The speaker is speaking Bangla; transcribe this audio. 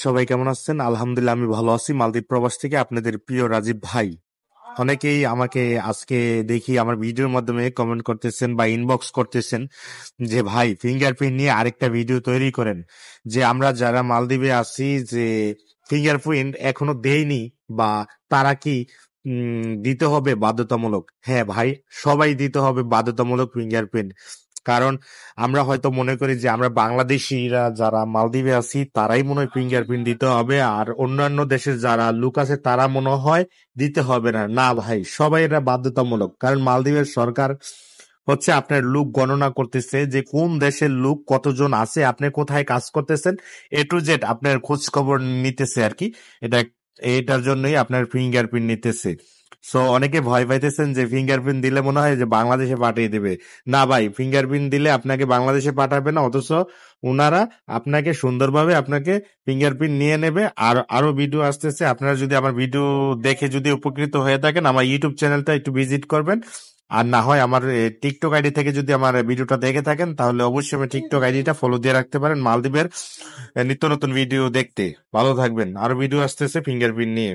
সবাই কেমন আছেন? আলহামদুলিল্লাহ আমি ভালো আছি। মালদ্বীপ প্রবাস থেকে আপনাদের প্রিয় রাজীব ভাই। অনেকেই আমাকে আজকে দেখি আমার ভিডিওর মাধ্যমে কমেন্ট করতেছেন বা ইনবক্স করতেছেন যে ভাই ফিঙ্গারপ্রিন্ট নিয়ে আরেকটা ভিডিও তৈরি করেন। যে আমরা যারা মালদ্বীপে আছি যে ফিঙ্গারপ্রিন্ট এখনো দেয়নি বা তারা কি দিতে হবে বাধ্যতামূলক? হ্যাঁ ভাই, সবাই দিতে হবে বাধ্যতামূলক ফিঙ্গারপ্রিন্ট। কারণ আমরা হয়তো মনে করি যে আমরা বাংলাদেশিরা যারা মালদ্বীপে আছি তারাই মনে হয় ফিঙ্গারপ্রিন্ট দিতে হবে, আর অন্যান্য দেশের যারা লোক আছে তারা মনে হয় দিতে হবে না। না ভাই, সবাই এটা বাধ্যতামূলক। কারণ মালদ্বীপের সরকার হচ্ছে আপনার লোক গণনা করতেছে যে কোন দেশের লোক কতজন আছে, আপনি কোথায় কাজ করতেছেন, A to Z আপনার খোঁজ খবর নিতেছে আর কি। এটা এটার জন্যই আপনার ফিঙ্গারপ্রিন্ট নিতেছে। সো অনেকে ভয় পাইতেছেন যে ফিঙ্গারপ্রিন্ট দিলে মনে হয় যে বাংলাদেশে পাঠিয়ে দেবে। না ভাই, ফিঙ্গারপ্রিন্ট দিলে আপনাকে বাংলাদেশে পাঠাবে না, অথচ ওনারা আপনাকে সুন্দরভাবে আপনাকে ফিঙ্গারপ্রিন্ট নিয়ে নেবে। আর আরো ভিডিও আসতেছে, আপনারা যদি আমার ভিডিও দেখে যদি উপকৃত হয়ে থাকেন আমার ইউটিউব চ্যানেলটা একটু ভিজিট করবেন। আর না হয় আমার টিকটক আইডি থেকে যদি আমার ভিডিওটা দেখে থাকেন তাহলে অবশ্যই আমার টিকটক আইডিটা ফলো দিয়ে রাখতে পারেন মালদ্বীপের নিত্য নতুন ভিডিও দেখতে। ভালো থাকবেন, আরো ভিডিও আসতেছে ফিঙ্গারপ্রিন্ট নিয়ে।